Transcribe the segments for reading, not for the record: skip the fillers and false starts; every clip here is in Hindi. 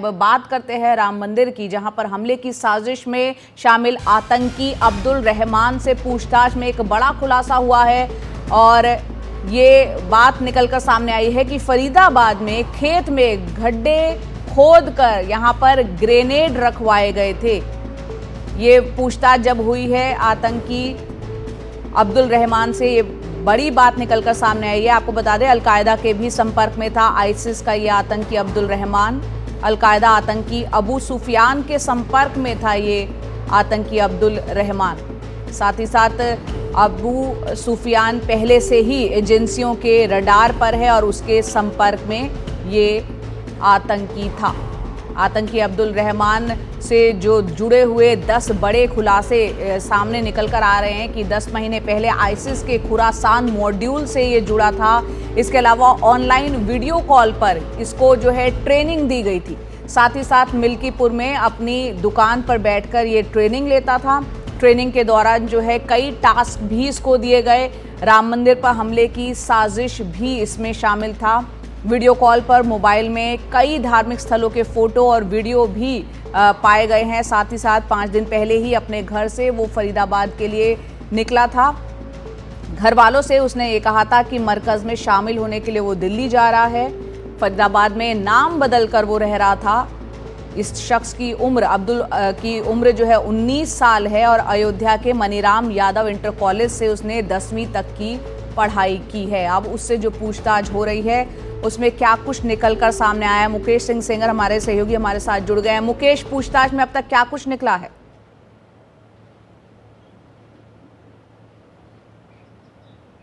बात करते हैं राम मंदिर की, जहां पर हमले की साजिश में शामिल आतंकी अब्दुल रहमान से पूछताछ में एक बड़ा खुलासा हुआ है और ये बात निकलकर सामने आई है कि फरीदाबाद में खेत में गड्ढे खोदकर यहां पर ग्रेनेड रखवाए गए थे। ये पूछताछ जब हुई है आतंकी अब्दुल रहमान से, ये बड़ी बात निकलकर सामने आई है। आपको बता दें, अलकायदा के भी संपर्क में था आईसिस का ये आतंकी अब्दुल रहमान। अलकायदा आतंकी अबू सुफियान के संपर्क में था ये आतंकी अब्दुल रहमान। साथ ही साथ अबू सुफियान पहले से ही एजेंसियों के रडार पर है और उसके संपर्क में ये आतंकी था। आतंकी अब्दुल रहमान से जो जुड़े हुए 10 बड़े खुलासे सामने निकल कर आ रहे हैं कि 10 महीने पहले आईसिस के खुरासान मॉड्यूल से ये जुड़ा था। इसके अलावा ऑनलाइन वीडियो कॉल पर इसको जो है ट्रेनिंग दी गई थी। साथ ही साथ मिल्कीपुर में अपनी दुकान पर बैठकर ये ट्रेनिंग लेता था। ट्रेनिंग के दौरान जो है कई टास्क भी इसको दिए गए। राम मंदिर पर हमले की साजिश भी इसमें शामिल था। वीडियो कॉल पर मोबाइल में कई धार्मिक स्थलों के फोटो और वीडियो भी पाए गए हैं। साथ ही साथ 5 दिन पहले ही अपने घर से वो फरीदाबाद के लिए निकला था। घर वालों से उसने ये कहा था कि मरकज़ में शामिल होने के लिए वो दिल्ली जा रहा है। फरीदाबाद में नाम बदल कर वो रह रहा था। इस शख्स की उम्र अब्दुल की उम्र जो है 19 साल है और अयोध्या के मनीराम यादव इंटर कॉलेज से उसने 10वीं तक की पढ़ाई की है। अब उससे जो पूछताछ हो रही है उसमें क्या कुछ निकलकर सामने आया है। मुकेश सिंह सेंगर हमारे सहयोगी हमारे साथ जुड़ गए हैं। मुकेश, पूछताछ में अब तक क्या कुछ निकला है?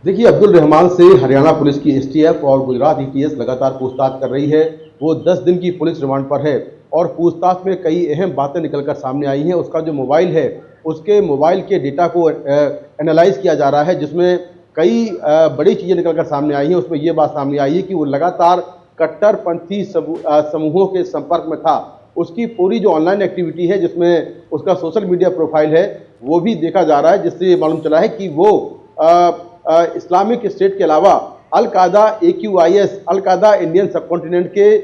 देखिए, अब्दुल रहमान से हरियाणा पुलिस की एसटीएफ और गुजरात एटीएस लगातार पूछताछ कर रही है। वो 10 दिन की पुलिस रिमांड पर है और पूछताछ में कई अहम बातें निकलकर सामने आई हैं। उसका जो मोबाइल है, उसके मोबाइल के डेटा को एनालाइज किया जा रहा है, जिसमें कई बड़ी चीज़ें निकलकर सामने आई हैं। उसमें ये बात सामने आई है कि वो लगातार कट्टरपंथी समूहों के संपर्क में था। उसकी पूरी जो ऑनलाइन एक्टिविटी है, जिसमें उसका सोशल मीडिया प्रोफाइल है, वो भी देखा जा रहा है, जिससे ये मालूम चला है कि वो इस्लामिक स्टेट के अलावा al Qaeda AQIS, al Qaeda Indian subcontinent के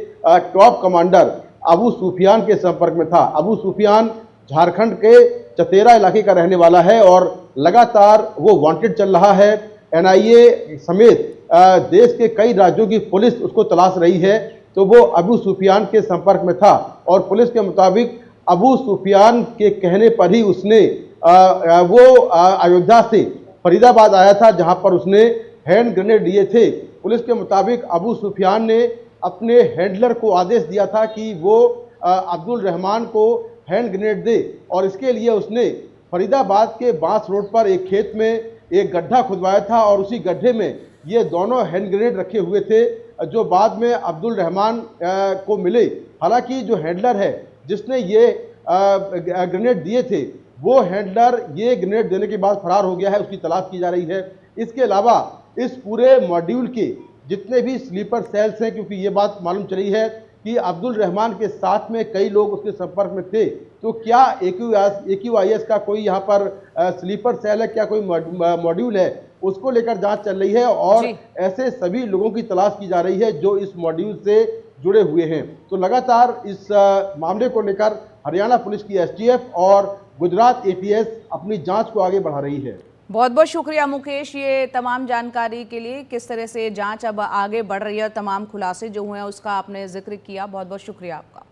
टॉप कमांडर अबू सुफियान के संपर्क में था। अबू सुफियान झारखंड के चतेरा इलाके का रहने वाला है और लगातार वो वांटेड चल रहा है। NIA समेत देश के कई राज्यों की पुलिस उसको तलाश रही है, तो वो अबू सुफियान के संपर्क में था और पुलिस के मुताबिक अबू सुफियान के कहने पर ही उसने अयोध्या से फरीदाबाद आया था, जहां पर उसने हैंड ग्रेनेड दिए थे। पुलिस के मुताबिक अबू सुफियान ने अपने हैंडलर को आदेश दिया था कि वो अब्दुल रहमान को हैंड ग्रेनेड दे और इसके लिए उसने फरीदाबाद के बांस रोड पर एक खेत में एक गड्ढा खुदवाया था और उसी गड्ढे में ये दोनों हैंड ग्रेनेड रखे हुए थे, जो बाद में अब्दुल रहमान को मिले। हालांकि जो हैंडलर है जिसने ये ग्रेनेड दिए थे, वो हैंडलर ये ग्रेनेड देने के बाद फरार हो गया है, उसकी तलाश की जा रही है। इसके अलावा इस पूरे मॉड्यूल के जितने भी स्लीपर सेल्स हैं, क्योंकि ये बात मालूम चली है कि अब्दुल रहमान के साथ में कई लोग उसके संपर्क में थे, तो क्या AQIS का कोई यहाँ पर स्लीपर सेल है, क्या कोई मॉड्यूल है, उसको लेकर जांच चल रही है और ऐसे सभी लोगों की तलाश की जा रही है जो इस मॉड्यूल से जुड़े हुए हैं। तो लगातार इस मामले को लेकर हरियाणा पुलिस की STF और गुजरात ATS अपनी जांच को आगे बढ़ा रही है। बहुत बहुत शुक्रिया मुकेश, ये तमाम जानकारी के लिए। किस तरह से जांच अब आगे बढ़ रही है, तमाम खुलासे जो हुए हैं उसका आपने जिक्र किया। बहुत बहुत शुक्रिया आपका।